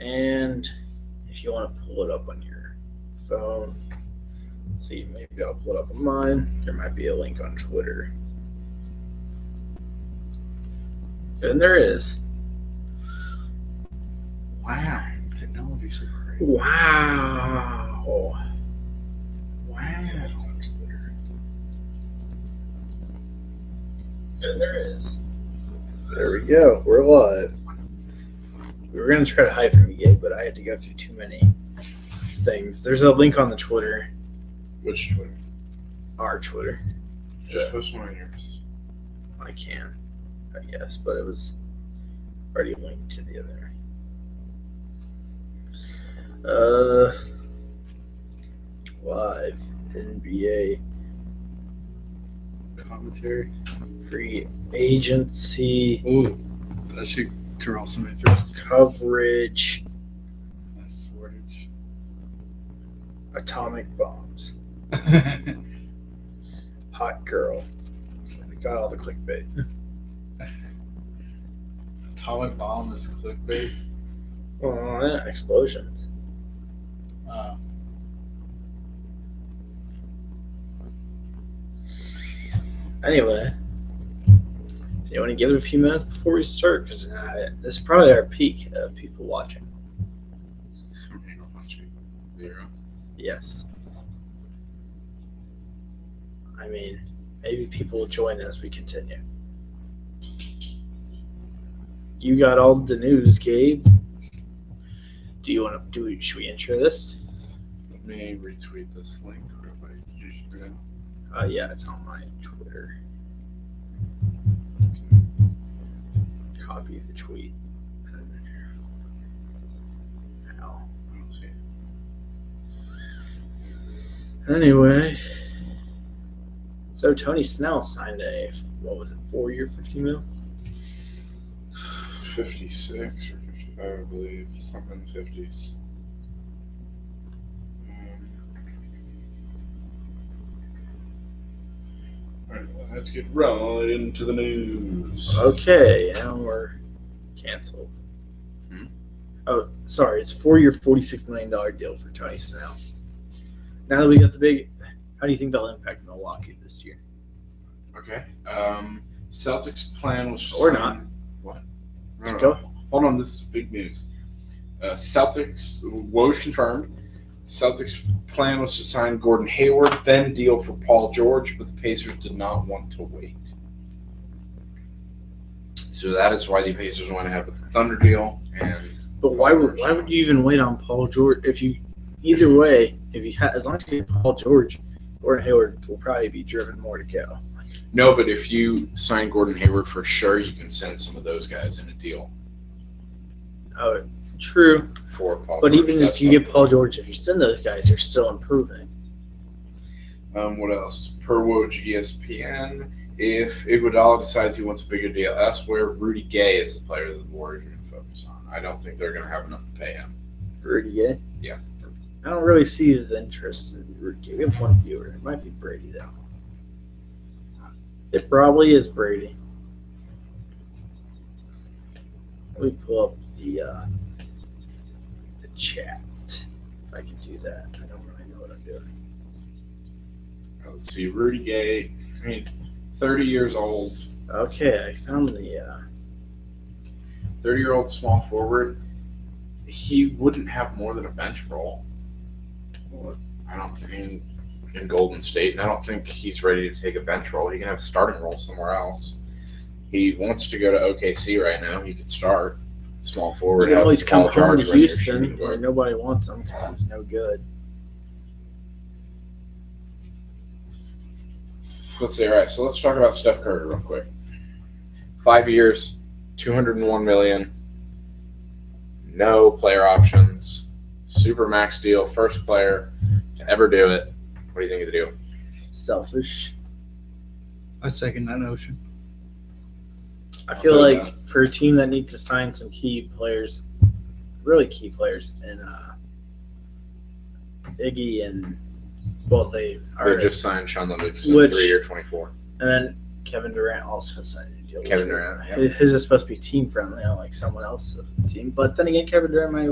And if you want to pull it up on your phone, let's see, maybe I'll pull it up on mine. There might be a link on Twitter. And there is. Wow. Technology's so great. Wow. Wow. And there is. There we go. We're live. We were going to try to hide from you, Gabe, but I had to go through too many things. There's a link on the Twitter. Which Twitter? Our Twitter. Just post one of yours. I can, I guess, but it was already linked to the other. Live NBA Commentary. free agency Ooh, that should draw some interest. coverage, Nice wordage. atomic bombs, hot girl. So we got all the clickbait. Atomic bomb is clickbait. Oh, yeah, explosions. Anyway, do you want to give it a few minutes before we start? Because this is probably our peak of people watching. Zero. Yes. I mean, maybe people will join as we continue. You got all the news, Gabe. Do you want to should we intro this? Let me retweet this link real quick. Yeah, it's on my Twitter. Copy the tweet. Now. Anyway, so Tony Snell signed a 4-year, $50 million? 56 or 55, I believe, something in the 50s. Alright, let's get right into the news. Okay, now we're canceled. Oh, sorry, it's 4-year, $46 million deal for Tony Snell. Now that we got the big, how do you think that'll impact Milwaukee this year? Okay. Celtics' plan was to Or sign... not. What? Go. Hold on, this is big news. Celtics, Woj confirmed. Celtics' plan was to sign Gordon Hayward, then deal for Paul George, but the Pacers did not want to wait. So that is why the Pacers went ahead with the Thunder deal. But why would you even wait on Paul George as long as you get Paul George, Gordon Hayward will probably be driven more to go. No, but if you sign Gordon Hayward for sure, you can send some of those guys in a deal. Oh, true. For Paul but George. Even if you get Paul George, if you send those guys, you're still improving. What else? Per Woj ESPN, if Iguodala decides he wants a bigger deal elsewhere, Rudy Gay is the player that the Warriors are going to focus on. I don't think they're going to have enough to pay him. Rudy Gay? Yeah. I don't really see the interest in Rudy Gay. We have one viewer. It might be Brady, though. It probably is Brady. Let me pull up the chat. If I can do that. I don't really know what I'm doing. Let's see. Rudy Gay, 30 years old. Okay, I found the 30-year-old small forward. He wouldn't have more than a bench role. I don't think in Golden State, and I don't think he's ready to take a bench role. He can have a starting role somewhere else. He wants to go to OKC right now. He could start small forward. He can always come home to Houston where nobody wants him because he's no good. Let's see. All right, so let's talk about Steph Curry real quick. 5 years, $201 million. No player options. Super max deal. First player to ever do it. What do you think of the deal? Selfish. I second that notion. I feel like for a team that needs to sign some key players, really key players, and Iggy and they just signed Sean Livingston, 3-year, $24. And then Kevin Durant also signed deal. Kevin Durant. Yep. His is supposed to be team friendly, unlike someone else's team. But then again, Kevin Durant might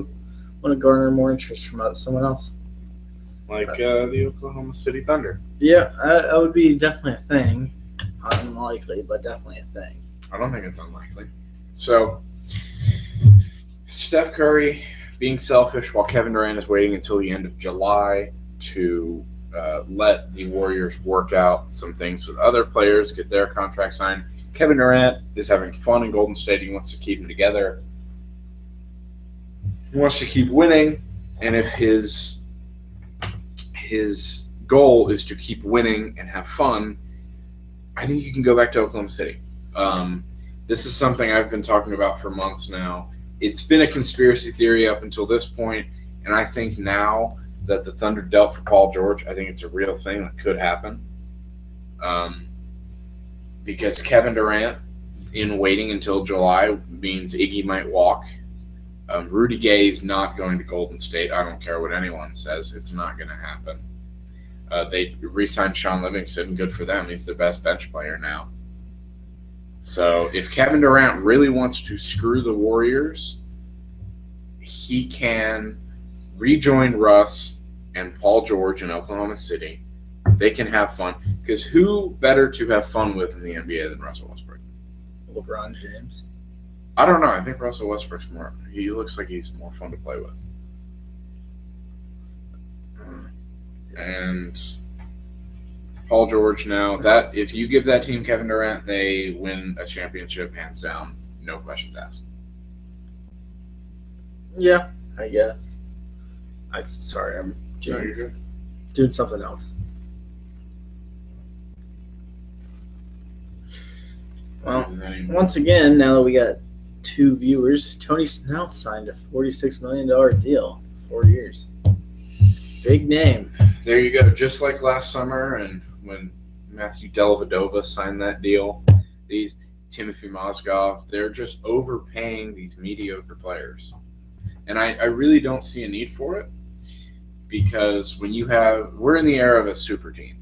want to garner more interest from someone else. Like the Oklahoma City Thunder. Yeah, that would be definitely a thing. Unlikely, but definitely a thing. I don't think it's unlikely. So, Steph Curry being selfish while Kevin Durant is waiting until the end of July to let the Warriors work out some things with other players, get their contract signed. Kevin Durant is having fun in Golden State. He wants to keep them together. He wants to keep winning, and if his goal is to keep winning and have fun, I think you can go back to Oklahoma City. This is something I've been talking about for months now. It's been a conspiracy theory up until this point, and I think now that the Thunder dealt for Paul George, I think it's a real thing that could happen. Because Kevin Durant, in waiting until July, means Iggy might walk. Rudy Gay is not going to Golden State. I don't care what anyone says. It's not going to happen. They re-signed Sean Livingston. Good for them. He's the best bench player now. So if Kevin Durant really wants to screw the Warriors, he can rejoin Russ and Paul George in Oklahoma City. They can have fun. Because who better to have fun with in the NBA than Russell Westbrook? LeBron James. I don't know. I think Russell Westbrook's more. He looks like he's more fun to play with. And Paul George now, that if you give that team Kevin Durant, they win a championship hands down, no questions asked. Yeah, I guess. Sorry, I'm No, you're good. doing something else. Well, once again, now that we got 2 viewers, Tony Snell signed a $46 million deal, 4 years. Big name. There you go. Just like last summer, and when Matthew Dellavedova signed that deal, these Timothy Mozgov, they're just overpaying these mediocre players. And I really don't see a need for it because when you have, we're in the era of a super team.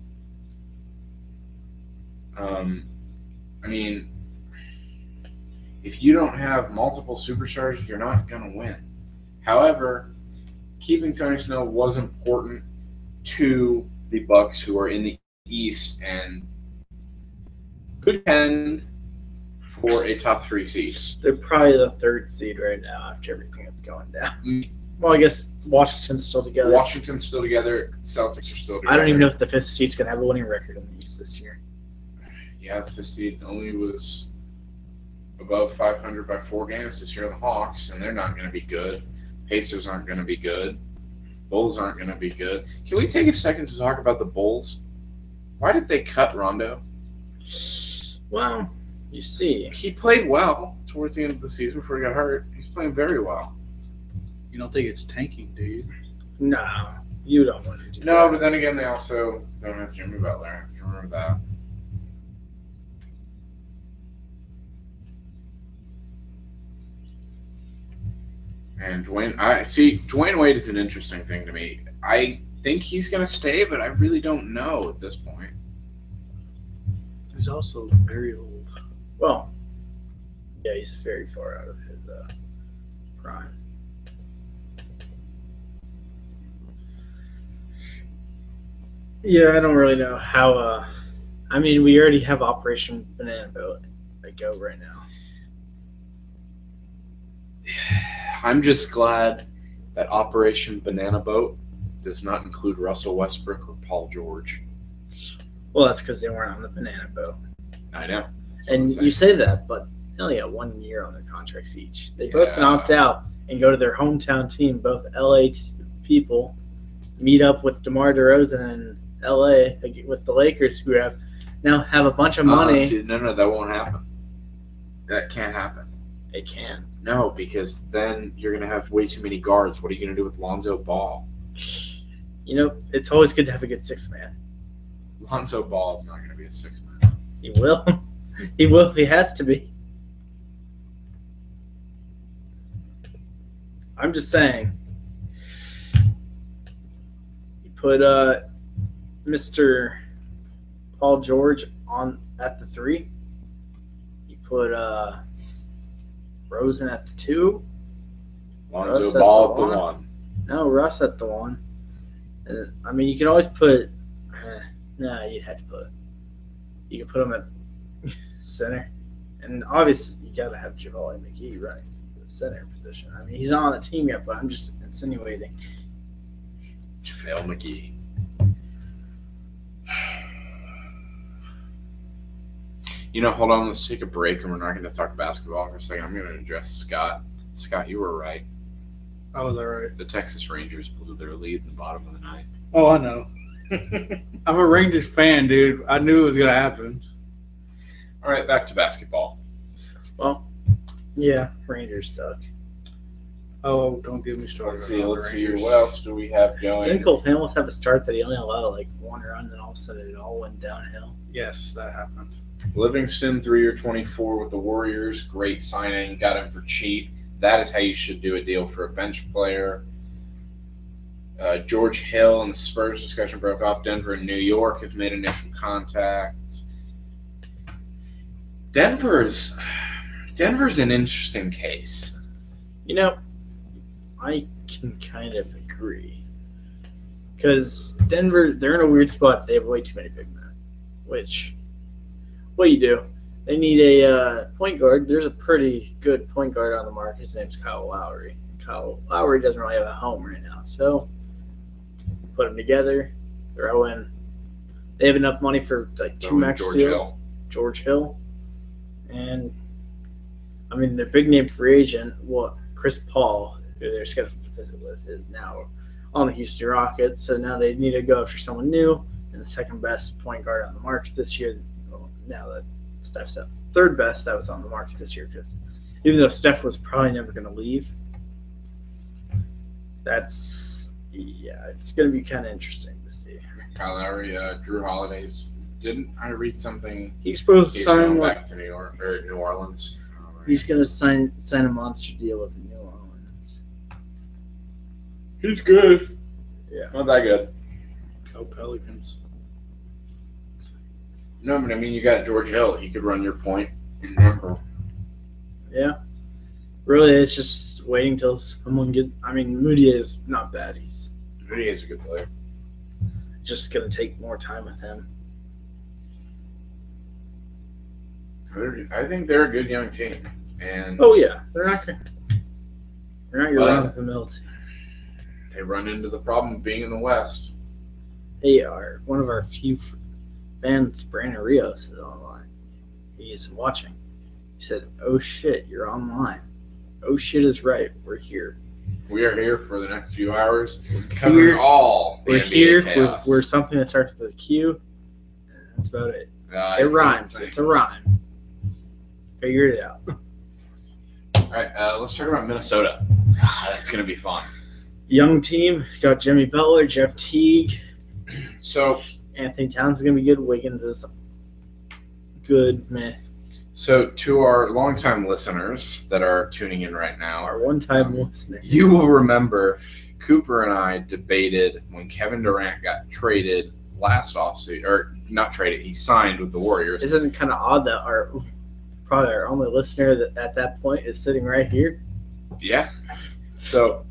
I mean, if you don't have multiple superstars, you're not going to win. However, keeping Tony Snell was important to the Bucks, who are in the East and could contend for a top 3 seed. They're probably the 3rd seed right now after everything that's going down. Well, I guess Washington's still together. Washington's still together. Celtics are still together. I don't even know if the 5th seed's going to have a winning record in the East this year. Yeah, the 5th seed only was above 500 by 4 games this year. The Hawks, and they're not going to be good. Pacers aren't going to be good. Bulls aren't going to be good. Can we take a second to talk about the Bulls? Why did they cut Rondo? Well, you see. He played well towards the end of the season before he got hurt. He's playing very well. You don't think it's tanking, do you? No, you don't want to do that. No, but then again, they also don't have Jimmy Butler. I have to remember that. And Dwayne Wade is an interesting thing to me. I think he's going to stay, but I really don't know at this point. He's also very old. Well, yeah, he's very far out of his prime. Yeah, I don't really know how. I mean, we already have Operation Banana Boat at Go right now. I'm just glad that Operation Banana Boat does not include Russell Westbrook or Paul George. Well, that's because they weren't on the Banana Boat. I know. And you say that, but they only got 1 year on their contracts each. They both can opt out and go to their hometown team, both LA people, meet up with DeMar DeRozan in LA with the Lakers, who have a bunch of money. No, that won't happen. That can't happen. It can. No, because then you're going to have way too many guards. What are you going to do with Lonzo Ball? You know, it's always good to have a good 6-man. Lonzo Ball is not going to be a 6-man. He will. He will if he has to be. I'm just saying. You put Mr. Paul George on at the 3. You Put Rosen at the 2. Lonzo Russ at Ball at the the 1. 1. No, Russ at the 1. I mean, you could always put. You'd have to put. You could put him at center, and obviously you got to have JaVale McGee right, the center position. I mean, he's not on the team yet, but I'm just insinuating. JaVale McGee. Hold on. Let's take a break, and we're not going to talk basketball for a second. I'm going to address Scott. Scott, you were right. Oh, was that right? The Texas Rangers blew their lead in the bottom of the ninth. Oh, I know. I'm a Rangers fan, dude. I knew it was going to happen. All right, back to basketball. Well, yeah, Rangers suck. Oh, don't get me started. Let's see. What else do we have going? Didn't Cole Hamels have a start that he only allowed like 1 run, and all of a sudden it all went downhill? Yes, that happened. Livingston, 3-year, 24 with the Warriors. Great signing. Got him for cheap. That is how you should do a deal for a bench player. George Hill and the Spurs discussion broke off. Denver and New York have made initial contact. Denver's an interesting case. I can kind of agree. Because Denver, they're in a weird spot. They have way too many big men. Which, what do you do? They need a point guard. There's a pretty good point guard on the market. His name's Kyle Lowry. Kyle Lowry doesn't really have a home right now. So, put them together. Throw in. They have enough money for like 2 max deals. George Hill. And, I mean, their big name free agent, Chris Paul, who they're scheduled to visit with, is now on the Houston Rockets. So now they need to go after someone new. And the second best point guard on the market this year, now that Steph's up. Third best that was on the market this year, because even though Steph was probably never going to leave, it's going to be kind of interesting to see. Kyle Lowry, Drew Holiday's. Didn't I read something? He's supposed to sign back to New York or New Orleans. He's going to sign a monster deal with New Orleans. He's good. Yeah, not that good. Go Pelicans. No, but I mean, you got George Hill. He could run your point in Denver. Yeah. Really, it's just waiting till someone gets. I mean, Moody is not bad. Moody is a good player. Just going to take more time with him. I think they're a good young team. And oh yeah, they're not your run-of-the-mill team. They run into the problem of being in the West. They are one of our few fans. Brandon Rios is online. He's watching. He said, "Oh shit, you're online. Oh shit is right. We're here. We are here for the next few hours, covering all the We're NBA here. chaos. We're something that starts with a Q. And that's about it. It rhymes. It's a rhyme. Figured it out." All right, let's talk about Minnesota. That's going to be fun. Young team. Got Jimmy Butler, Jeff Teague. So Anthony Towns is going to be good. Wiggins is good, man. So to our longtime listeners that are tuning in right now, Our one-time listener. you will remember Cooper and I debated when Kevin Durant got traded last offseason, or not traded, he signed with the Warriors. Isn't it kind of odd that probably our only listener at that point is sitting right here? Yeah. So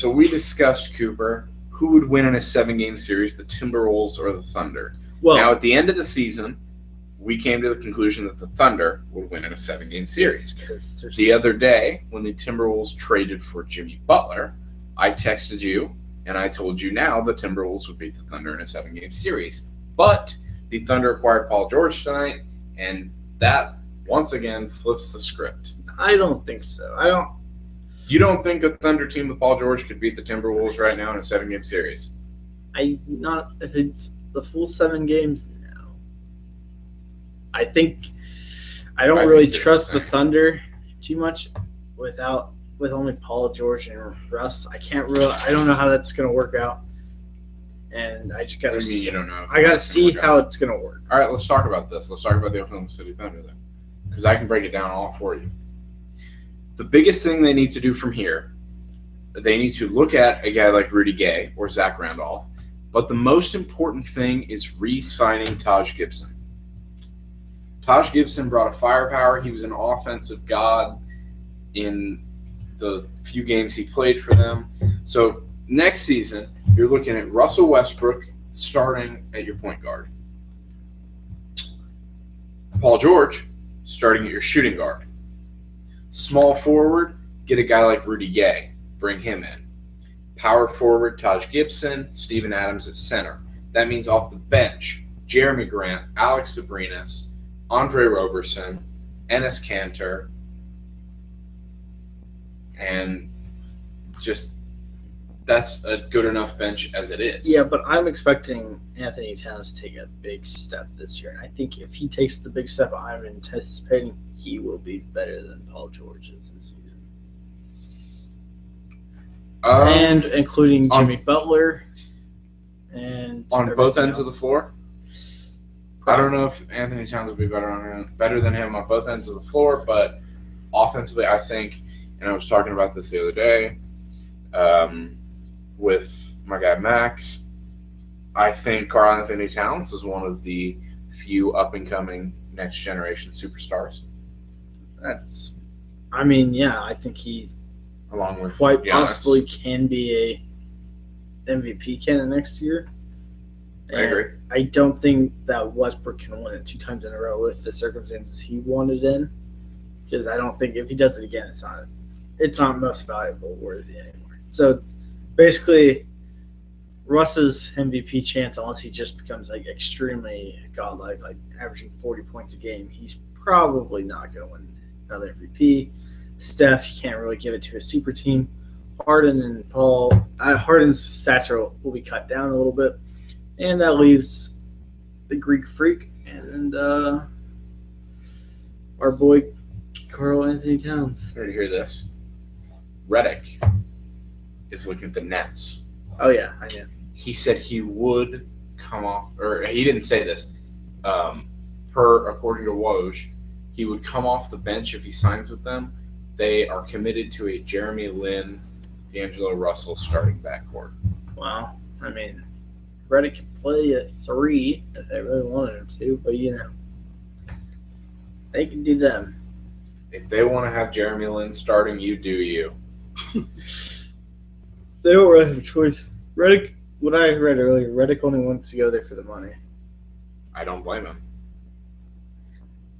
we discussed, Cooper, who would win in a 7-game series, the Timberwolves or the Thunder. Well, Now, at the end of the season, we came to the conclusion that the Thunder would win in a 7-game series. The other day, when the Timberwolves traded for Jimmy Butler, I texted you, and I told you now the Timberwolves would beat the Thunder in a 7-game series. But the Thunder acquired Paul George tonight, and that, once again, flips the script. I don't think so. You don't think a Thunder team with Paul George could beat the Timberwolves right now in a 7-game series? Not if it's the full 7 games. No. I don't really trust the Thunder too much with only Paul George and Russ. I don't know how that's gonna work out, and I just gotta. What do you mean you don't know? I gotta see how it's gonna work. All right, let's talk about this. Let's talk about the Oklahoma City Thunder then, because I can break it down all for you. The biggest thing they need to do from here, they need to look at a guy like Rudy Gay or Zach Randolph, but the most important thing is re-signing Taj Gibson. Taj Gibson brought a firepower. He was an offensive god in the few games he played for them. So next season, you're looking at Russell Westbrook starting at your point guard. Paul George starting at your shooting guard. Small forward, get a guy like Rudy Gay. Bring him in. Power forward, Taj Gibson, Steven Adams at center. That means off the bench, Jeremy Grant, Alex Sabrinas, Andre Roberson, Enes Kanter, and just that's a good enough bench as it is. Yeah, but I'm expecting Anthony Towns to take a big step this year. And I think if he takes the big step I'm anticipating, he will be better than Paul George is this season. And including Jimmy Butler. And on both ends of the floor? I don't know if Anthony Towns will be better than him on both ends of the floor, but offensively, I think, and I was talking about this the other day with my guy Max, I think Karl Anthony Towns is one of the few up-and-coming next-generation superstars. I think he along with quite Giannis. possibly can be a MVP candidate next year. I agree. I don't think that Westbrook can win it 2 times in a row with the circumstances he won it in, because I don't think if he does it again, it's not most valuable worthy anymore. So basically, Russ's MVP chance, unless he just becomes like extremely godlike, like averaging 40 points a game, he's probably not going to win another MVP. Steph, you can't really give it to a super team. Harden and Paul, Harden's stats will be cut down a little bit, and that leaves the Greek Freak and our boy Karl Anthony Towns. Ready to hear this? Redick is looking at the Nets. Oh yeah, I know. He said he would come off, or he didn't say this. According to Woj, he would come off the bench if he signs with them. They are committed to a Jeremy Lin, D'Angelo Russell starting backcourt. Wow. I mean, Redick could play at 3 if they really wanted him to, but they can do them. If they want to have Jeremy Lin starting, you do you. They don't really have a choice. Redick, what I read earlier, Redick only wants to go there for the money. I don't blame him.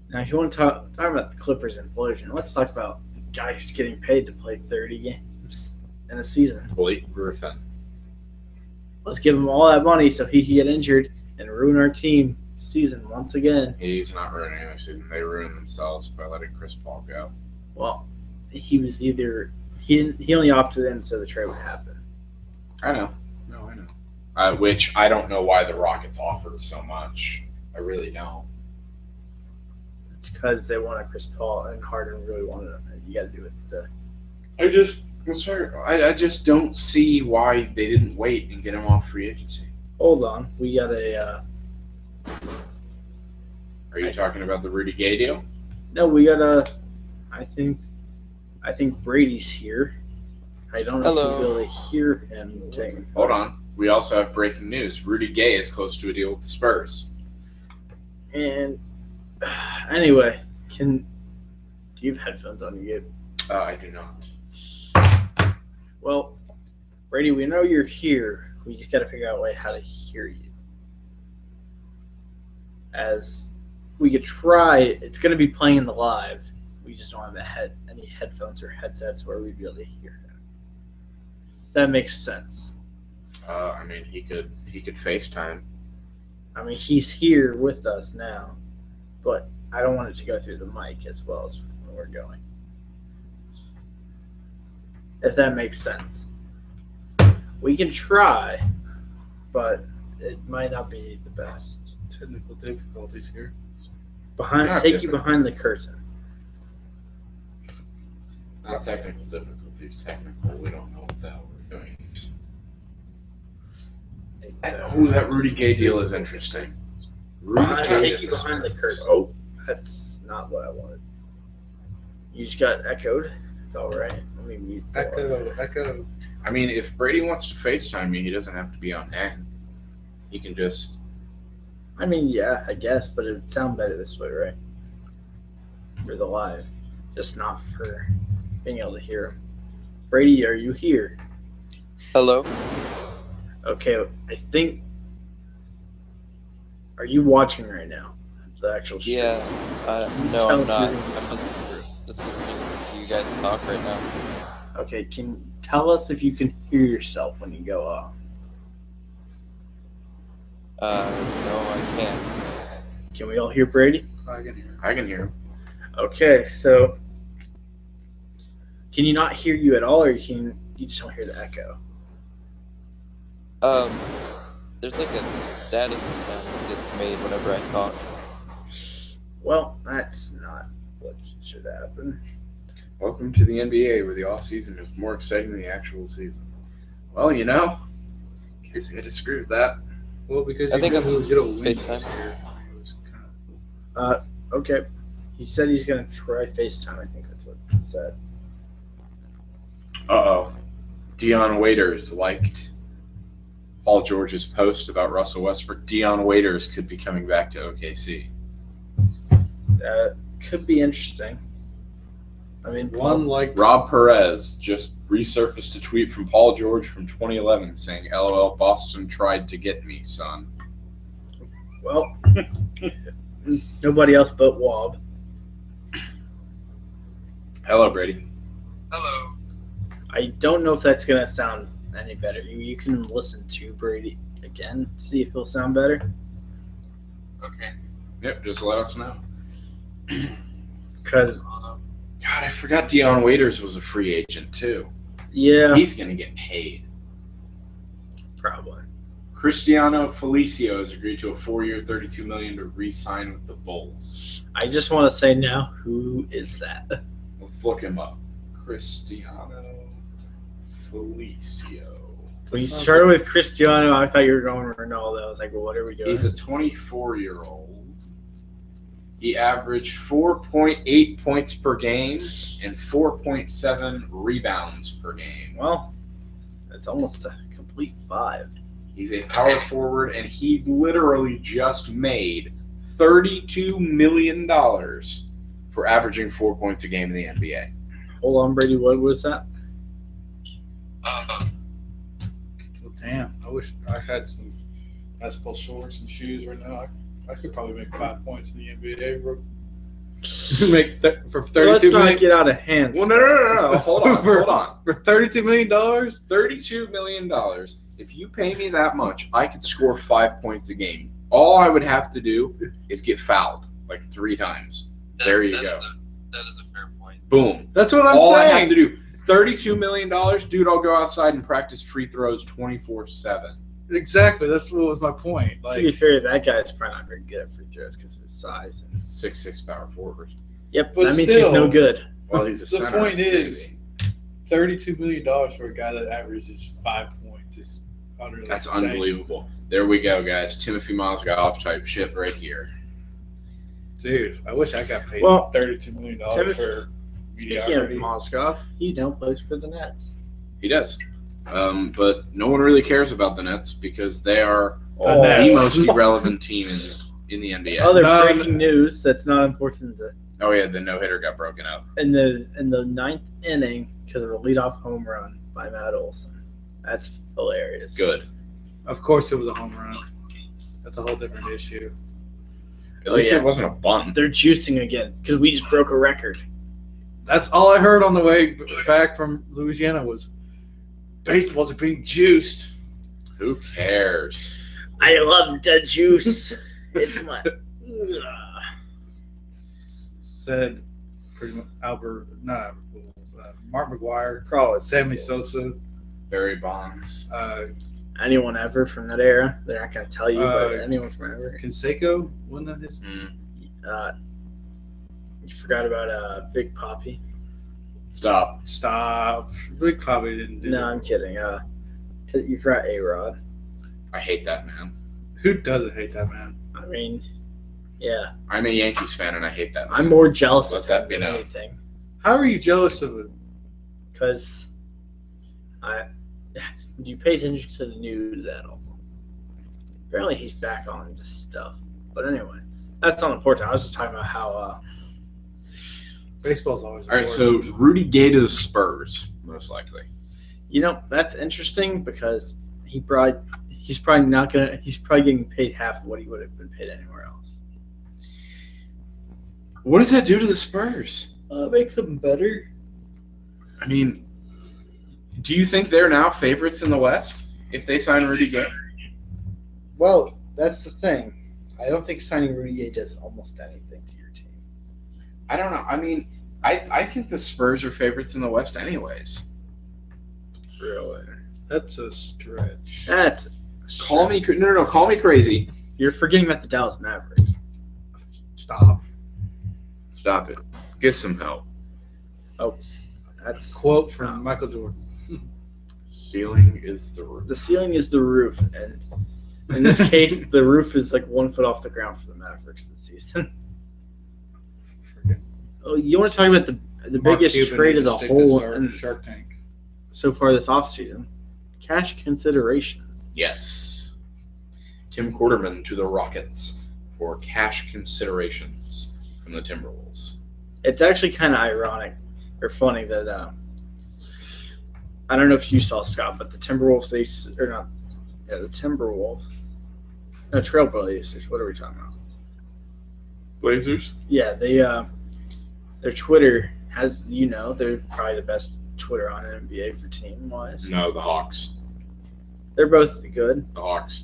Now, if you want to talk about the Clippers implosion, let's talk about the guy who's getting paid to play 30 games in a season. Blake Griffin. Let's give him all that money so he can get injured and ruin our team season once again. He's not ruining their season. They ruined themselves by letting Chris Paul go. Well, he was either he only opted in so the trade would happen. I know. No, I know. Which I don't know why the Rockets offered so much. I really don't. It's because they wanted Chris Paul and Harden really wanted him. You got to do it. I just don't see why they didn't wait and get him off free agency. Hold on, we got a. Are you talking about the Rudy Gay deal? No, we got a. I think Brady's here. I don't know if you'll be able to hear him. Hold on. We also have breaking news. Rudy Gay is close to a deal with the Spurs. And anyway, do you have headphones on you, Gabe? I do not. Well, Brady, we know you're here. We just got to figure out a way how to hear you. As we could try, it's going to be playing in the live. We just don't have any headphones or headsets where we'd be able to hear him. That makes sense. I mean, he could FaceTime. I mean, he's here with us now, but I don't want it to go through the mic as well as when we're going. If that makes sense. We can try, but it might not be the best. Technical difficulties here. Take you behind the curtain. Not technical difficulties. Technical. We don't know what the hell we're doing. That Rudy Gay deal is interesting. Take you behind the curtain. Oh, that's not what I wanted. You just got echoed. It's all right. Let me mute. Echo. I mean, if Brady wants to FaceTime me, he doesn't have to be on hand. He can just. I mean, yeah, I guess, but it would sound better this way, right? for the live, just not for being able to hear him. Brady, are you here? Hello? Okay, I think. Are you watching right now? The actual stream? Yeah. No, Tell I'm not. if I'm just listening to you guys talk right now. Okay, can tell us if you can hear yourself when you go off. No, I can't. Can we all hear Brady? I can hear. I can hear him. Okay, so can you not hear you at all, or you just don't hear the echo? There's like a static sound that gets made whenever I talk. Well, that's not what should happen. Welcome to the NBA, where the off season is more exciting than the actual season. Well, Casey had to disagree with that. Well, because I think I'm was gonna win this FaceTime. year. It was kind of. Okay. He said he's going to try FaceTime. I think that's what he said. Uh-oh. Dion Waiters liked Paul George's post about Russell Westbrook. Dion Waiters could be coming back to OKC. That could be interesting. I mean, One like Rob Perez just resurfaced a tweet from Paul George from 2011 saying, LOL, Boston tried to get me, son. well, nobody else but Wob. Hello, Brady. Hello. I don't know if that's going to sound any better. You can listen to Brady again, see if he'll sound better. Okay. Yep, just let us know. Because, God, I forgot Dion Waiters was a free agent, too. yeah, He's going to get paid. probably. Cristiano Felicio has agreed to a 4-year, $32 million to re-sign with the Bulls. I just want to say now, who is that? Let's look him up. Cristiano Felicio. When you started with Cristiano, I thought you were going Ronaldo. I was like, well, what are we doing? He's a 24-year-old. He averaged 4.8 points per game and 4.7 rebounds per game. Well, it's almost a complete 5. He's a power forward, and he literally just made $32 million for averaging 4 points a game in the NBA. Hold on, Brady. What was that? Well, damn, I wish I had some basketball shorts and shoes right now. I could probably make 5 points in the NBA, bro. For Let's $32 not million. get out of hand. Well, no. Hold on. For $32 million? $32 million. If you pay me that much, I could score 5 points a game. All I would have to do is get fouled like 3 times. There you go. That is a fair point. Boom. That's what I'm All I saying. have to do. $32 million, dude, I'll go outside and practice free throws 24/7. Exactly. That's what was my point. To be fair, that guy's probably not very good at free throws because of his size. 6'6" power forward. Yep, But that means he's still- no good. Well, he's a The center. point is, maybe. $32 million for a guy that averages 5 points is utterly That's insane. unbelievable. There we go, guys. Timothy Mozgov type shit right here. Dude, I wish I got paid Well, $32 million for Speaking of mediocrity. Moskov, he now plays for the Nets. He does. But no one really cares about the Nets because they are The the Nets. most irrelevant team in the NBA. Other No, breaking news that's not important Oh yeah, the no-hitter got broken up. in the 9th inning because of a leadoff home run by Matt Olson. That's hilarious. Good. Of course, it was a home run. That's a whole different issue. At least yeah. it wasn't a bunt. They're juicing again because we just broke a record. That's all I heard on the way back from Louisiana was baseballs are being juiced. Who cares? I love the juice. It's my. Said pretty much Mark McGuire, Probably Sammy Sosa, Barry Bonds. anyone ever from that era. They're not going to tell you, but Uh, anyone from ever. Canseco. Wasn't that his? You forgot about Big Poppy. Stop. Stop. Big probably didn't do No, it. I'm kidding. You forgot A-Rod. I hate that man. Who doesn't hate that man? I mean, yeah. I'm a Yankees fan and I hate that man. I'm more jealous Let of that him be than known. anything. How are you jealous of it? Because you pay attention to the news at all. Apparently he's back on this stuff. But anyway, that's not important. I was just talking about how Baseball's always All right, so Rudy Gay to the Spurs, most likely. That's interesting because he's probably getting paid half of what he would have been paid anywhere else. What does that do to the Spurs? Makes them better. I mean, do you think they're now favorites in the West if they sign Rudy Gay? Well, that's the thing. I don't think signing Rudy Gay does almost anything to your team. I don't know. I mean, I think the Spurs are favorites in the West anyways. Really? That's a stretch. Call me crazy. You're forgetting about the Dallas Mavericks. Stop it. Get some help. Oh, that's Quote from Michael Jordan. Ceiling is the roof. The ceiling is the roof, and in this case, the roof is like 1 foot off the ground for the Mavericks this season. Oh, you want to talk about the biggest Cuban trade of needs the to stick to whole start Shark Tank. so far this offseason? Cash considerations. Yes. Tim Quarterman to the Rockets for cash considerations from the Timberwolves. It's actually kind of ironic or funny that I don't know if you saw, Scott, but the Timberwolves, no, Trailblazers. What are we talking about? Blazers? Yeah, they their Twitter has, they're probably the best Twitter on NBA for team-wise. No, the Hawks. They're both good. The Hawks.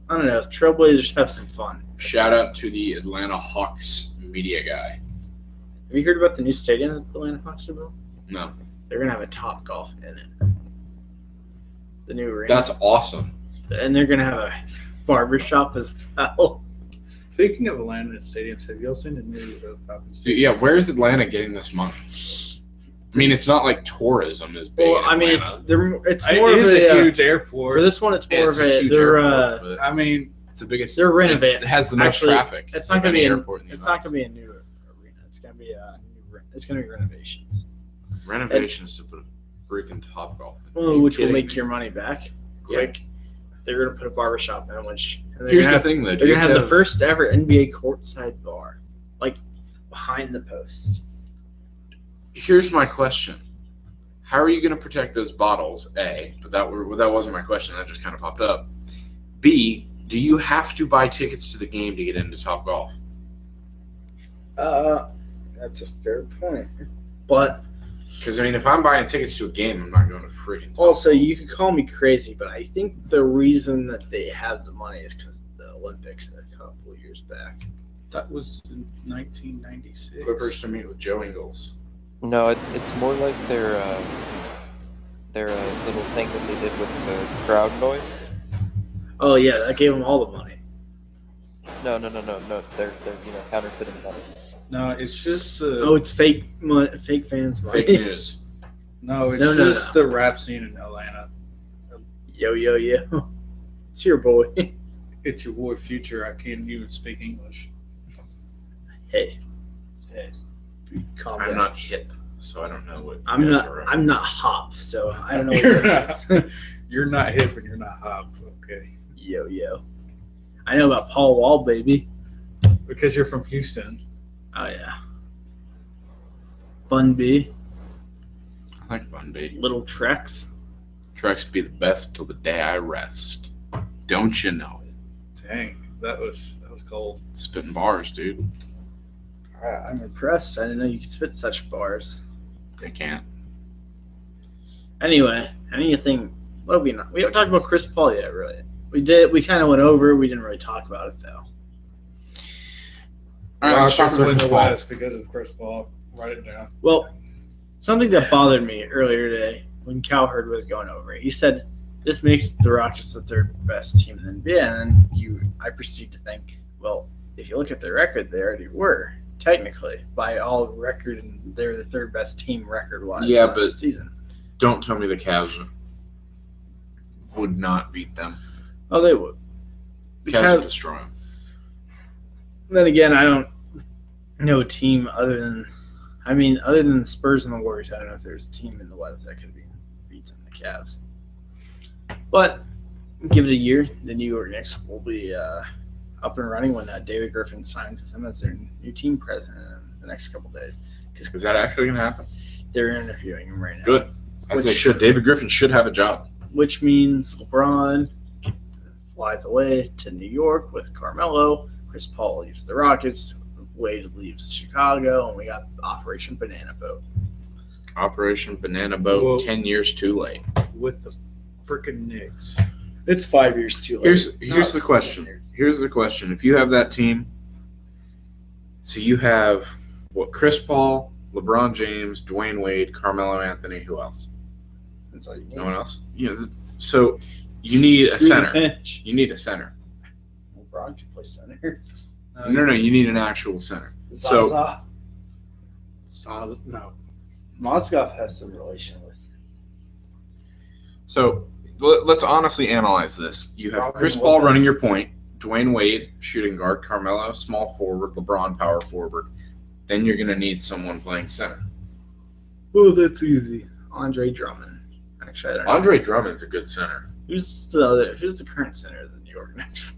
I don't know. Trailblazers have some fun. Shout out to the Atlanta Hawks media guy. Have you heard about the new stadium that the Atlanta Hawks are building? No. They're going to have a Top Golf in it. The new arena. That's awesome. And they're going to have a barbershop as well. Speaking of Atlanta stadiums, have you all seen the new Falcons? Dude, yeah, where is Atlanta getting this money? I mean, it's not like tourism is big. Well, in I mean, Atlanta. it's more It of is a a huge airport. For this one, it's more It's of a a. huge They're airport, but I mean, it's the biggest. they're renovating. It has the most Actually, traffic. It's not of going to any be. airport in the It's not US. going to be a new arena. It's going to be it's going to be renovations. Renovations to put a freaking Top Golf in. Are Well, you which will kidding make me? your money back Yeah. quick. They're going to put a barbershop in, which and Here's gonna the thing, though. They're going to have the first ever NBA courtside bar, like behind the post. Here's my question: how are you going to protect those bottles? A, but that wasn't my question. That just kind of popped up. B, do you have to buy tickets to the game to get into Top Golf? That's a fair point. But Because I mean, if I'm buying tickets to a game, I'm not going to freaking. also, you could call me crazy, but I think the reason that they have the money is because the Olympics a couple of years back. that was in 1996. Clippers to meet with Joe Ingles. No, it's more like their little thing that they did with the crowd noise. Oh yeah, that gave them all the money. No. They're counterfeiting money. No, it's just the. Oh, it's fake fans money. Fake news. No, it's No. just the rap scene in Atlanta. Yo. It's your boy. It's your boy Future. I can't even speak English. Hey. Calm I'm down. not hip, so I don't know what. I'm you guys not. are I'm not hop, so I don't know what You're that not. means. You're not hip and you're not hop. Okay. Yo. I know about Paul Wall, baby. Because you're from Houston. Oh yeah. Bun B, I like Bun B. Little Trex. Trex be the best till the day I rest. Don't you know it? Dang, that was cold. Spitting bars, dude. I'm impressed. I didn't know you could spit such bars. They can't. Anyway, anything? What have we not? We haven't talked about Chris Paul yet, really. We did. We kind of went over. We didn't really talk about it though. All right, let's talk Rockets about win Chris the Paul. West because of Chris Paul. Write it down. Well, something that bothered me earlier today when Cowherd was going over it, he said this makes the Rockets the third best team in the NBA, and then I proceed to think, well, if you look at their record, they already were technically by all record, and they're the third best team record-wise. Yeah, last but- season. Don't tell me the Cavs would not beat them. Oh, they would. The The Cavs Cavs- would destroy them. Then again, I don't know a team other than the Spurs and the Warriors. I don't know if there's a team in the West that could be beaten the Cavs. But give it a year, the New York Knicks will be up and running when David Griffin signs with them as their new team president in the next couple days. Is that actually going to happen? They're interviewing him right now. Good. As they should. David Griffin should have a job. Which means LeBron flies away to New York with Carmelo. Chris Paul leaves the Rockets. Wade leaves Chicago, and we got Operation Banana Boat. Operation Banana Boat, Whoa. 10 years too late. With the freaking Knicks. It's 5 years too late. Here's the question. Here's the question. If you have that team, so you have what? Chris Paul, LeBron James, Dwayne Wade, Carmelo Anthony. Who else? That's all you need. No one else. Yeah. So you need a center. You need a center. LeBron can play center. No. You need an actual center. Zaza. Solid. No. Mozgov has some relation with. So let's honestly analyze this. You have Robin Chris Paul Lopez. running your point, Dwayne Wade shooting guard, Carmelo small forward, LeBron power forward. Then you're going to need someone playing center. Oh, that's easy. Andre Drummond. Actually, I don't know. Andre Drummond's a good center. Who's the current center of the New York Knicks?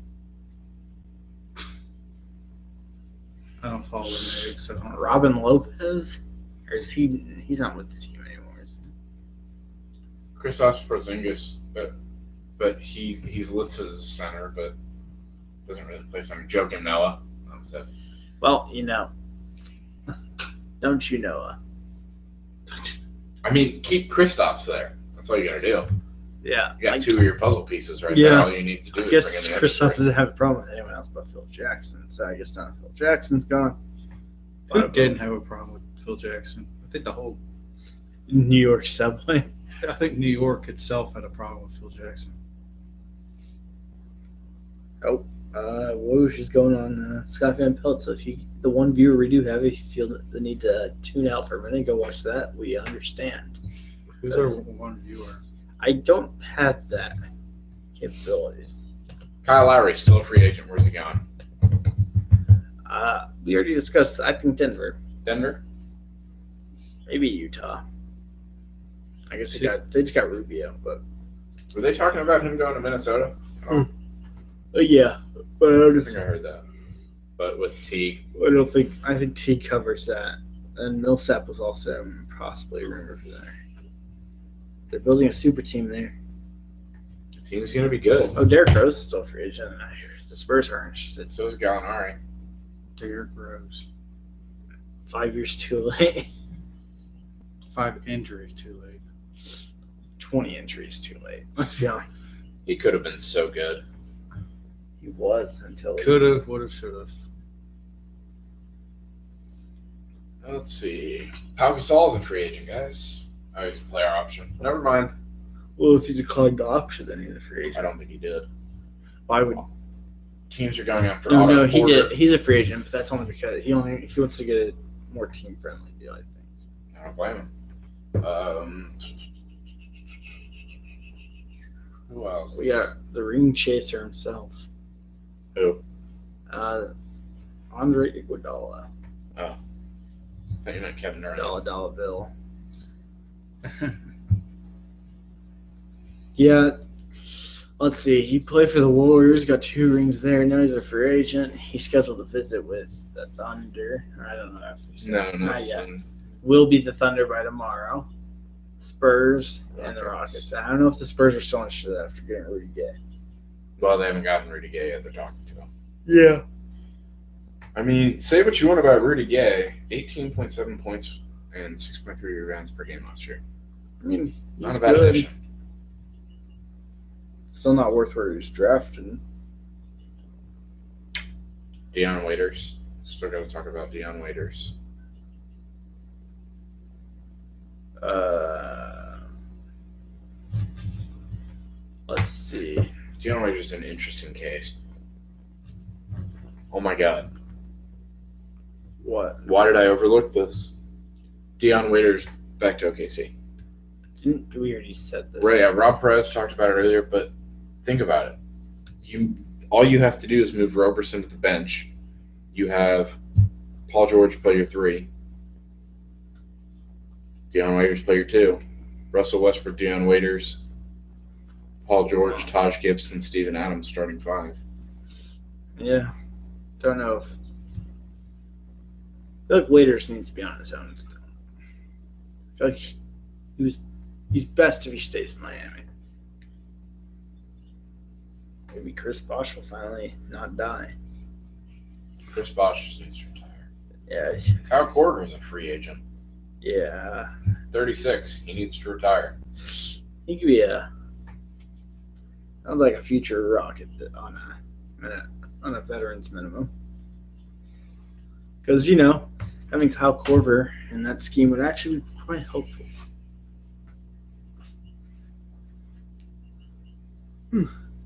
I don't follow the Knicks. So I don't know. Robin Lopez? Or is he's not with the team anymore, is he? Kristaps Porzingis, but he's listed as a center, but doesn't really play center. Joakim Noah. Well, don't you know? I mean, keep Kristaps there. That's all you got to do. Yeah. You got two of your puzzle pieces right Yeah. there. All you need to do I is guess bring in the Chris other three. doesn't have a problem with anyone else but Phil Jackson. So I guess now Phil Jackson's gone. Who didn't have a problem with Phil Jackson? I think the whole. New York subway. I think New York itself had a problem with Phil Jackson. Whoosh is going on Scott Van Pelt. So if the one viewer we do have, if you feel the need to tune out for a minute, go watch that. We understand. Who's our one viewer? I don't have that capabilities. Kyle Lowry, still a free agent. Where's he going? We already discussed. I think Denver, Denver? maybe Utah. I guess they just got Rubio, but Were they talking about him going to Minnesota? yeah. But I think I heard that. But with Teague. I think T covers that, and Millsap was also possibly rumored for that. They're building a super team there. The team's going to be good. Oh, Derrick Rose is still a free agent. The Spurs are interested. So is Gallinari. Derrick Rose. 5 years too late. 5 injuries too late. 20 injuries too late. Let's be honest. He could have been so good. He was until Could have, would have, should have. Let's see. Pau Gasol is a free agent, guys. Oh, he's a player option. Never mind. Well, if he declined the option, then he's a free I agent. don't think he did. Why would? Teams are going after No, Otto he Porter. did. He's a free agent, but that's only because he wants to get a more team friendly deal. I think. I don't blame him. Who else? We got the ring chaser himself, Who? Andre Iguodala, I thought you meant Kevin Durant. Dollar Bill. Yeah. Let's see. He played for the Warriors, got 2 rings there. Now he's a free agent. He's scheduled to visit with the Thunder. I don't know if he's No, not yet. nothing. Will be the Thunder by tomorrow. Spurs and the Rockets. Rockets. I don't know if the Spurs are still interested after getting Rudy Gay. Well, they haven't gotten Rudy Gay yet. They're talking to him. Yeah. I mean, say what you want about Rudy Gay. 18.7 points and 6.3 rebounds per game last year. I mean, Not he's a bad good. addition. Still not worth where he was drafted. Deion Waiters. Still got to talk about Deion Waiters. Let's see. Deion Waiters is an interesting case. Oh my God. What? Why did I overlook this? Deion Waiters back to OKC. Didn't we already said this? Right, yeah, Rob Perez talked about it earlier, but think about it. All you have to do is move Roberson to the bench. You have Paul George play your 3. Deion Waiters play your 2. Russell Westbrook, Deion Waiters, Paul George, Taj Gibson, Steven Adams starting 5. Yeah. Don't know if. I feel like Waiters needs to be on his own still. feel like he's best if he stays in Miami. Maybe Chris Bosh will finally not die. Chris Bosh just needs to retire. Yeah. Kyle Korver is a free agent. Yeah. 36. He needs to retire. He could be sounds like a future Rocket on a veteran's minimum. Because, having Kyle Korver in that scheme would actually be quite helpful.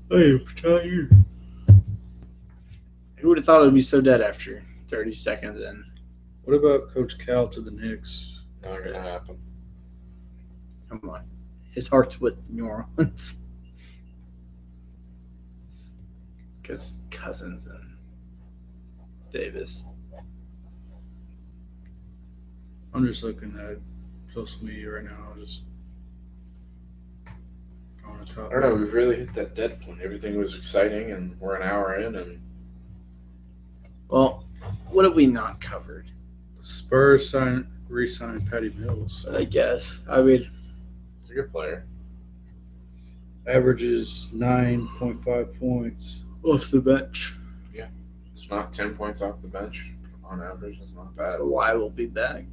Hey, you. Who would have thought it would be so dead after 30 seconds in? What about Coach Cal to the Knicks? Not going to happen. Come on. His heart's with New Orleans. Because Cousins and Davis. I'm just looking at social media right now. Just on the top. I don't know. We've really hit that dead point. Everything was exciting, and we're an hour in, and well, what have we not covered? Spurs re-signed Patty Mills. I guess. I mean, he's a good player. Averages 9.5 points off the bench. Yeah, it's not 10 points off the bench on average. It's not bad. Kawhi will be back.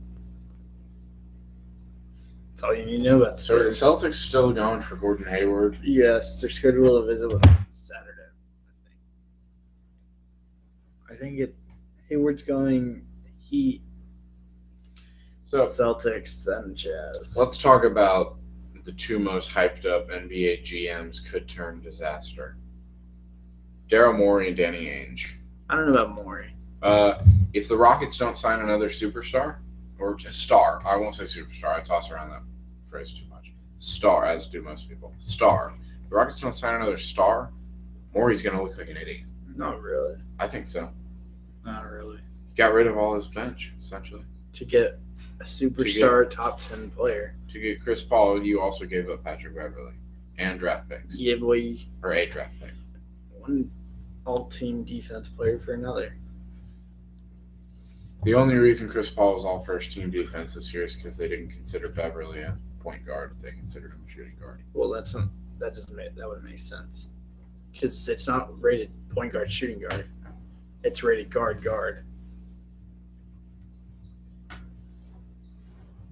That's all you need to know about. So are the Celtics still going for Gordon Hayward? Yes, they're scheduled to visit with him Saturday. I think it's Hayward's going Heat, So Celtics, then Jazz. let's talk about the two most hyped up NBA GMs could turn disaster. Daryl Morey and Danny Ainge. I don't know about Morey. If the Rockets don't sign another superstar, or just star, I won't say superstar, I toss around that phrase too much. Star, as do most people. Star. If the Rockets don't sign another star, Morey's going to look like an idiot. Not really. I think so. Not really. He got rid of all his bench, essentially. To get a superstar top 10 player. To get Chris Paul, you also gave up Patrick Beverly and draft picks. You gave away Or a draft pick. one all-team defense player for another. The only reason Chris Paul was all first-team defense this year is because they didn't consider Beverly a point guard. They considered him a shooting guard. Well, that wouldn't make sense. Because it's not rated point guard, shooting guard. It's rated guard.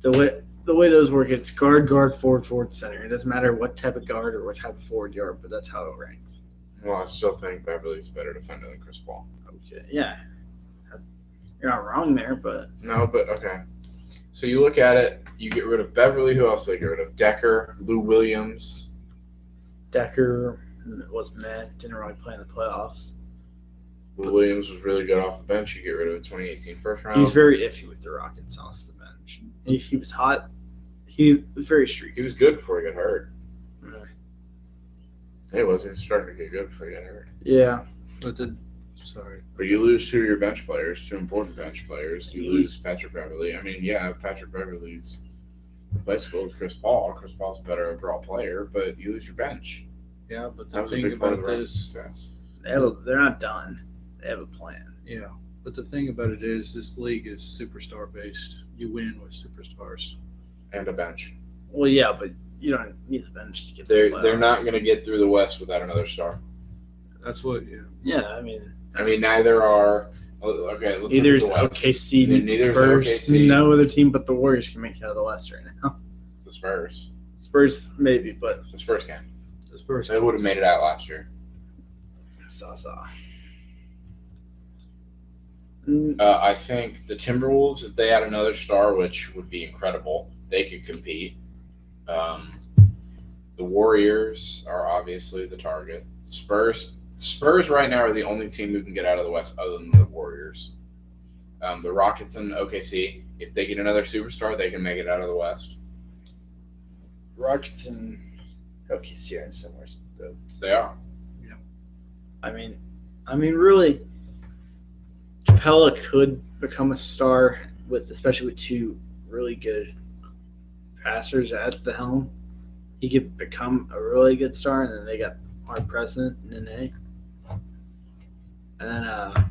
The way those work, it's guard, forward, center. It doesn't matter what type of guard or what type of forward you are, but that's how it ranks. Well, I still think Beverly's a better defender than Chris Paul. Okay, yeah. You're not wrong there, but No, but okay. So you look at it, you get rid of Beverly. Who else they get rid of? Decker, Lou Williams. Decker was meh. Didn't really play in the playoffs. Lou Williams was really good off the bench. You get rid of a 2018 first round. He was very iffy with the Rockets off the bench. He was hot. He was very streaky. He was good before he got hurt. Really. He was starting to get good before he got hurt. Yeah. But you lose two of your bench players, two important bench players. You lose Patrick Beverly. I mean, yeah, Patrick Beverly's replaceable with Chris Paul. Chris Paul's a better overall player, but you lose your bench. Yeah, but That the was a thing big part of about the Rockets' this, success. They're not done. They have a plan. yeah, but the thing about it is this league is superstar based. You win with superstars. And a bench. Well, yeah, but you don't need the bench to get to the They're not playoffs. going to get through the West without another star. That's what. Yeah. Yeah, I mean, Neither are. Okay, let's neither look is at the West. OKC, Neither is Spurs. OKC. No other team but the Warriors can make it out of the West right now. The Spurs. Spurs maybe, but The Spurs can. The Spurs. They would have made it out last year. saw. I think the Timberwolves, if they had another star, which would be incredible, they could compete. The Warriors are obviously the target. Spurs right now are the only team who can get out of the West other than the Warriors. The Rockets and OKC, if they get another superstar, they can make it out of the West. Rockets and OKC are in similar boats. They are. I mean, really, Capella could become a star especially with two really good passers at the helm. He could become a really good star, and then they got our president, Nene. And then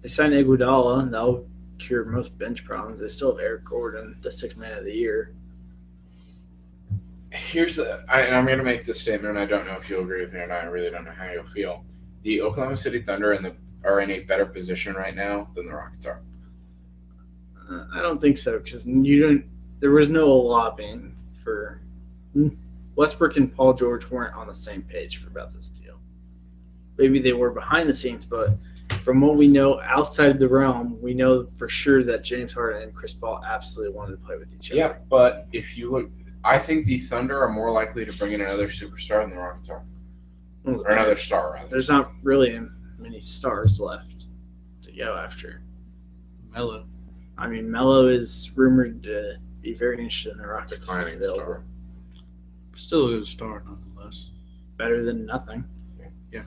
they signed Iguodala, and cure most bench problems. They still have Eric Gordon, the 6th man of the year. I'm going to make this statement, and I don't know if you'll agree with me or not. I really don't know how you'll feel. The Oklahoma City Thunder are in a better position right now than the Rockets are. I don't think so because there was no lobbying for Westbrook and Paul George weren't on the same page about this deal. Maybe they were behind the scenes, but from what we know outside the realm, we know for sure that James Harden and Chris Paul absolutely wanted to play with each other. Yeah, but if you look, I think the Thunder are more likely to bring in another superstar than the Rockets are. Or another star, rather. There's not really many stars left to go after. Melo. I mean, Melo is rumored to be very interested in the Rockets. Declining star. Still a good star, nonetheless. Better than nothing. Yeah.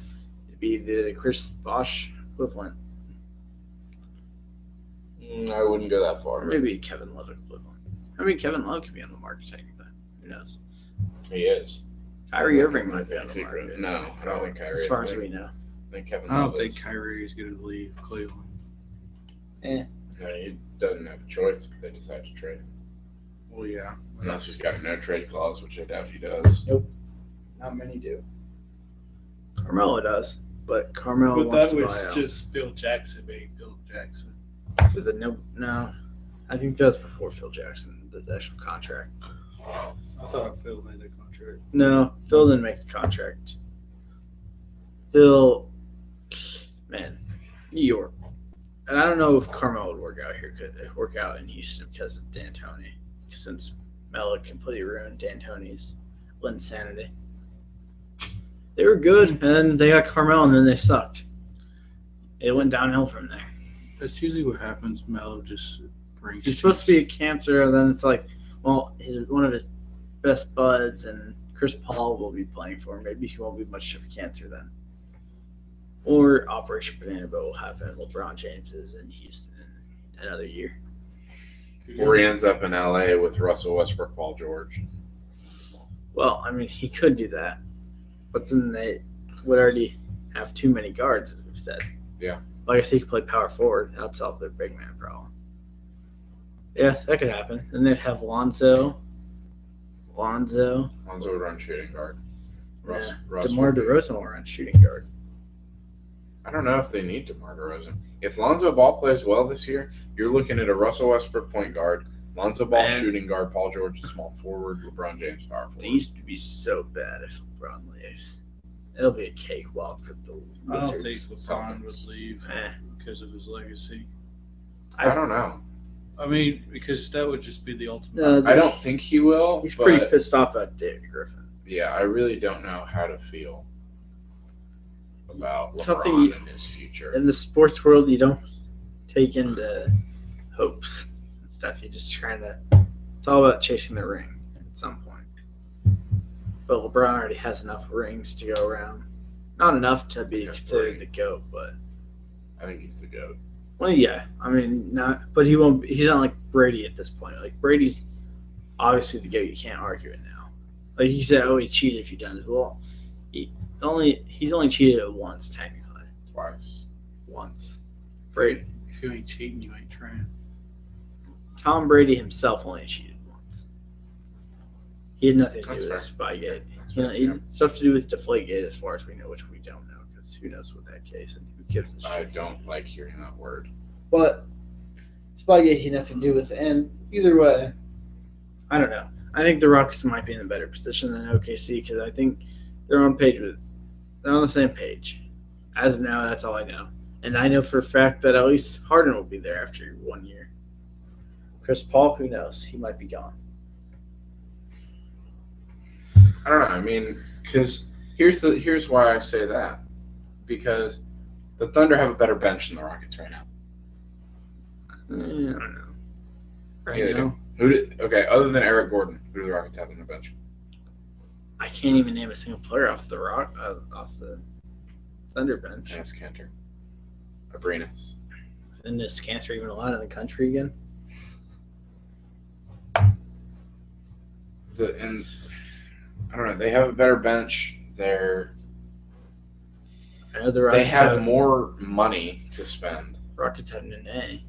It'd be the Chris Bosh equivalent. I wouldn't go that Or far. maybe Kevin Love equivalent. I mean, Kevin Love could be on the market technically. Who knows? He is. Kyrie Irving might be on the market. No, I don't think Kyrie is. As far as we know. I think Kevin I don't Love think is. Kyrie is going to leave Cleveland. No, he doesn't have a choice if they decide to trade him. Well, yeah. Unless he's got a no-trade clause, which I doubt he does. Not many do. Carmelo does, but Carmelo But wants that to was buy out. just Phil Jackson being Phil Jackson. For the no. I think that was before Phil Jackson, the actual contract. I thought Phil made the contract. No, Phil didn't make the contract. Phil, man, New York. And I don't know if Carmelo would work out in Houston because of D'Antoni, since Melo completely ruined D'Antoni's insanity. They were good, and then they got Carmelo, and then they sucked. It went downhill from there. That's usually what happens. Melo just brings. He's supposed to be a cancer, and then it's like, well, he's one of his best buds, and Chris Paul will be playing for him. Maybe he won't be much of a cancer then. Or Operation Banana Boat will happen. LeBron James is in Houston in another year. Or he ends up in LA with Russell Westbrook, Paul George. Well, I mean, he could do that, but then they would already have too many guards, as we've said. Yeah. Well, I guess he could play power forward. That'd solve their big man problem. Yeah, that could happen. Then they'd have Lonzo. Lonzo would run shooting guard. Russ DeMar would be- DeRozan will run shooting guard. I don't know if they need DeMar DeRozan. If Lonzo Ball plays well this year, you're looking at a Russell Westbrook point guard, Lonzo Ball Man. shooting guard, Paul George small forward, LeBron James power forward. They used to be so bad if LeBron leaves. It'll be a cakewalk for the I don't Wizards. think LeBron Celtics. would leave because of his legacy. I don't know. I mean, because that would just be the ultimate. No, I don't think he will. He's but pretty pissed off at David Griffin. Yeah, I really don't know how to feel about LeBron Something and his future. In the sports world, you don't take into hopes and stuff. You're just trying to. It's all about chasing the ring at some point. But LeBron already has enough rings to go around. Not enough to be Yes, considered right. the GOAT, but I think he's the GOAT. well, yeah. I mean, not. But he won't. He's not like Brady at this point. Like Brady's obviously the GOAT. You can't argue it now. Like he said, oh, he cheated a few times. Well, he's only cheated once technically. Twice. Once. Brady. If you ain't cheating, you ain't trying. Tom Brady himself only cheated once. He had nothing to That's do with fair. Spygate. That's You know, fair, he yeah. had stuff to do with Deflategate, as far as we know, which we don't know because who knows what that case and who gives a I shit. don't like hearing that word. But Spygate he had nothing to do with it. And either way, I don't know. I think the Rockets might be in a better position than OKC because I think they're on the same page. As of now, that's all I know. And I know for a fact that at least Harden will be there after 1 year. Chris Paul, who knows? He might be gone. I don't know. I mean, because here's why I say that. Because the Thunder have a better bench than the Rockets right now. I don't know. Right Yeah, they now, Okay, other than Eric Gordon, who do the Rockets have on their bench? I can't even name a single player off the Thunder bench. Dennis Cantor. Abrinas. Isn't this cancer even allowed in the country again? And I don't know. They have a better bench. I know the They Rockets have more money to spend. Rockets have an A.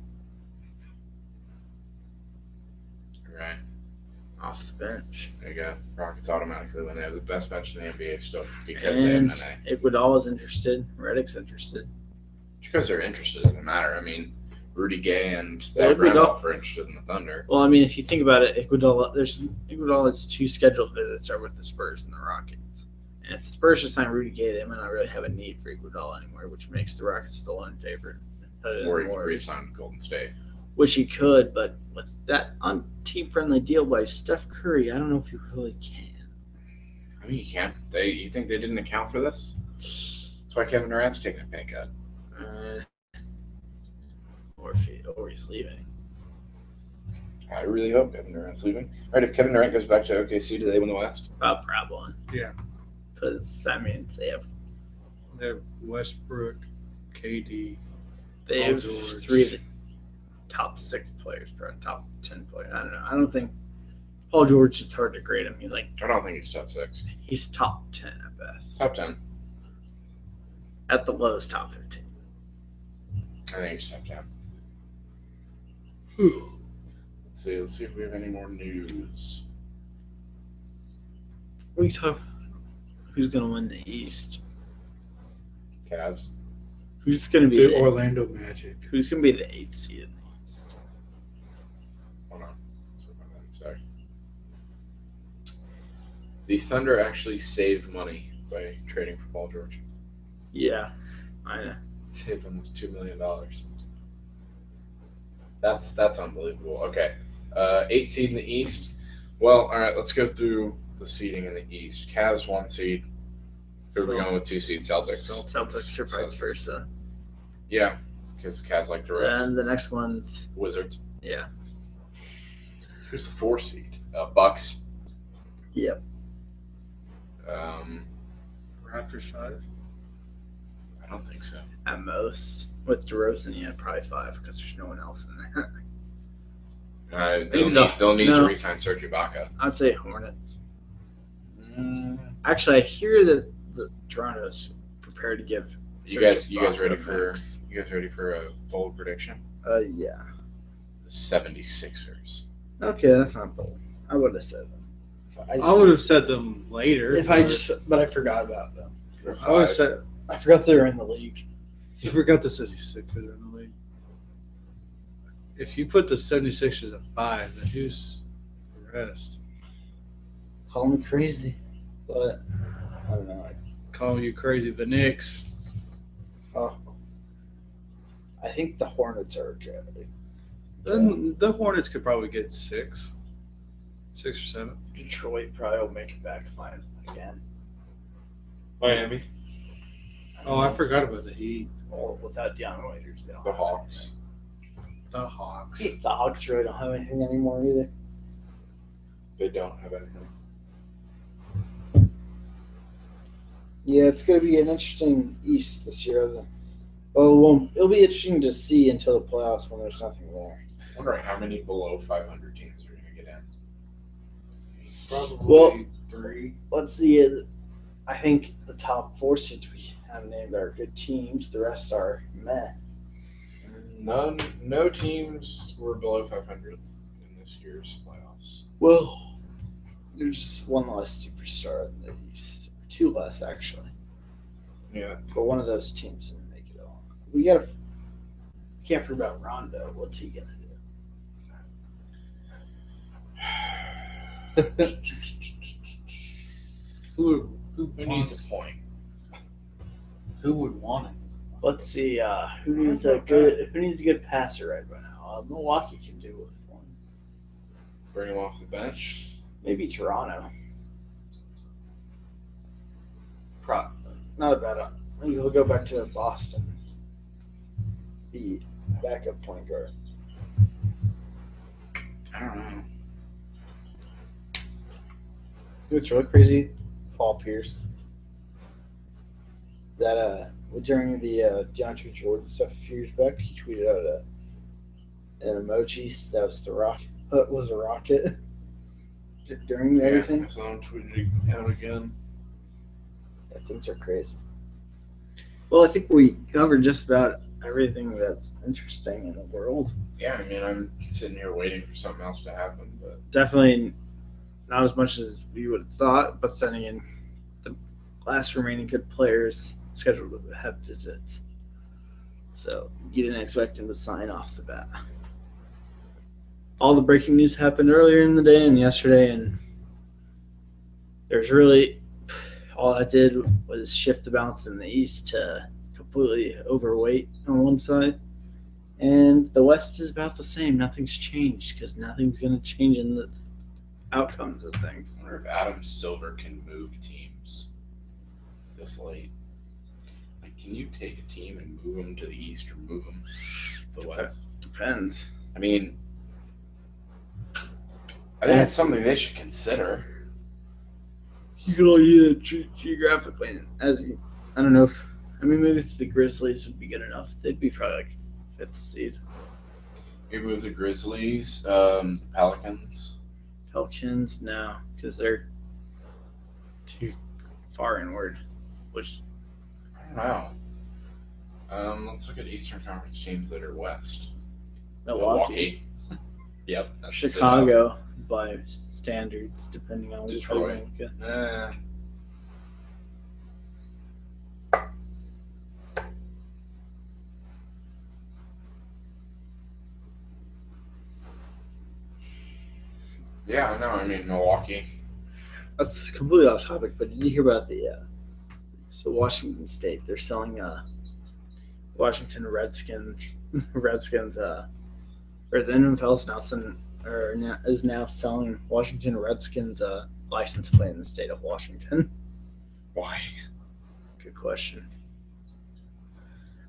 Right. off the bench. There you go. Rockets automatically win. They have the best bench in the NBA still because they have And Nene. Iguodala's interested. Reddick's interested. Because they're interested in the matter. I mean, Rudy Gay and So Zach Iguodala- Randolph are interested in the Thunder. Well, I mean, if you think about it, Iguodala's 2 scheduled visits are with the Spurs and the Rockets. And if the Spurs just sign Rudy Gay, they might not really have a need for Iguodala anymore, which makes the Rockets still unfavored. Or he could re-sign Golden State. Which he could, but with that team-friendly deal by Steph Curry, I don't know if you really can. I mean, you can't. You think they didn't account for this? That's why Kevin Durant's taking a pay cut. Or he's leaving. I really hope Kevin Durant's leaving. All right, if Kevin Durant goes back to OKC, do they win the West? Probably. Yeah. Because that means they have Westbrook, KD. They Paul have George. 3 of the top 6 players, probably top 10 players. I don't know. I don't think Paul George, it's hard to grade him. He's I don't think he's top 6. he's top 10 at best. Top 10. At the lowest, top 15. I think he's top 10. Let's see if we have any more news. We talk. Who's going to win the East? Cavs. Who's going to be The Orlando Magic. Who's going to be the 8th seed in the East? Hold on. Sorry. The Thunder actually saved money by trading for Paul George. Yeah, I know. Saved almost $2 million. That's unbelievable. Okay. 8th seed in the East. Well, all right, let's go through the seeding in the East. Cavs 1 seed. Who are we going with 2 seed? Celtics. Celtics are vice versa. Yeah, because Cavs like to rest. And the next one's Wizards. yeah. Who's the 4 seed? Bucks. Yep. Raptors 5. I don't think so. At most, with DeRozan, yeah, probably 5 because there's no one else in there. They'll need to re-sign Serge Ibaka. I'd say Hornets. Actually, I hear that the Toronto's prepared to give. You guys ready for a bold prediction? Yeah. The 76ers. Okay, that's not bold. I would have said them. I would have said them later. But I forgot about them. I would have said. I forgot they were in the league. You forgot the 76ers are in the league. If you put the 76ers at 5, then who's the rest? Call me crazy, but I don't know. Call you crazy. The Knicks. Oh, I think the Hornets are good. Then the Hornets could probably get 6 or 7. Detroit probably will make it back fine again. Miami. Oh, I forgot about the Heat. Well, without Deion Waiters, they don't The have Hawks. The Hawks. anything. The Hawks really don't have anything anymore either. They don't have anything. Yeah, it's going to be an interesting East this year. It'll be interesting to see until the playoffs when there's nothing there. I wonder how many below 500 teams are going to get in. Probably 3. Let's see. I think the top 4 seeds we have named are good teams. The rest are meh. No teams were below 500 in this year's playoffs. Well, there's one less superstar in the East. 2 less, actually. Yeah. But one of those teams didn't make it all. Can't forget about Rondo. What's he going to do? Who needs a point? Who would want it? Let's see. Who needs a good passer right now? Milwaukee can do with one. Bring him off the bench. Maybe Toronto. Not a bad one. Maybe he'll go back to Boston. Be backup point guard. I don't know. What's really crazy? Paul Pierce. That during the DeAndre Jordan stuff a few years back, he tweeted out an emoji that was the rocket. Was a rocket during everything. I saw him tweeted out again. Yeah, things are crazy. Well, I think we covered just about everything that's interesting in the world. Yeah, I mean, I'm sitting here waiting for something else to happen, but Definitely not as much as we would have thought, but then again, the last remaining good players scheduled to have visits. So you didn't expect him to sign off the bat. All the breaking news happened earlier in the day and yesterday, and there's really all that did was shift the balance in the East to completely overweight on one side. And the West is about the same. Nothing's changed because nothing's going to change in the outcomes of things. I wonder if Adam Silver can move teams this late. Like, can you take a team and move them to the East or move them to the West? Depends. I mean, I think it's something they should consider. You can only do that geographically. I don't know if. I mean, maybe if the Grizzlies would be good enough. They'd be probably like fifth seed. Maybe with the Grizzlies, Pelicans. Pelicans, no, because they're too far inward. Which I don't know. Let's look at Eastern Conference teams that are West. Milwaukee. Yep. That's Chicago, by standards, depending on which way you Detroit. look at. Yeah, I know. I mean, Milwaukee. That's completely off topic, but did you hear about the so Washington State? They're selling Washington Redskins or the NFL is now selling Washington Redskins license plate in the state of Washington. Why? Good question.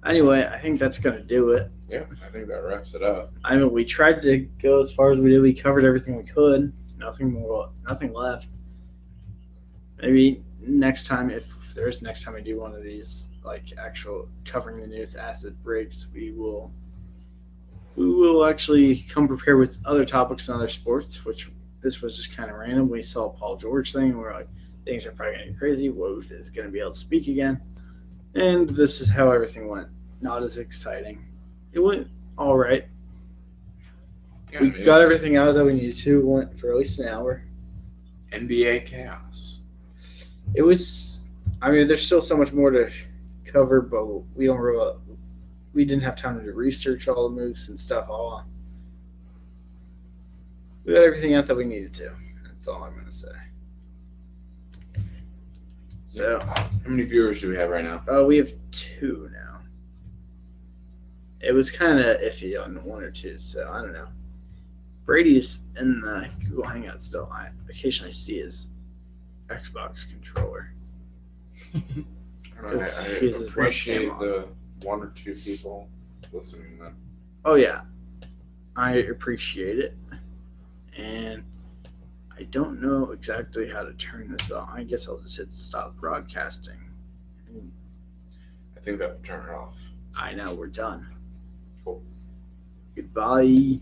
Anyway, I think that's gonna do it. Yeah, I think that wraps it up. I mean, we tried to go as far as we did. We covered everything we could. Nothing left. Maybe next time, if there's next time we do one of these, like actual covering the news as it breaks, we will actually come prepared with other topics and other sports. Which this was just kind of random. We saw Paul George thing, and we're like, things are probably gonna get crazy. Woj is gonna be able to speak again, and this is how everything went. Not as exciting. It went all right. Yeah, We got everything out that we needed to. Went for at least an hour. NBA chaos. It was. I mean, there's still so much more to cover, but we didn't have time to research all the moves and stuff. We got everything out that we needed to. That's all I'm gonna say. So, How many viewers do we have right now? we have 2 now. It was kind of iffy on 1 or 2, so I don't know. Brady's in the Google Hangout still. I occasionally see his Xbox controller. I He's his appreciate webcam on. the 1 or 2 people listening. Then Oh yeah, I appreciate it, and I don't know exactly how to turn this on. I guess I'll just hit stop broadcasting. I think that will turn it off. I know we're done. Cool. Goodbye.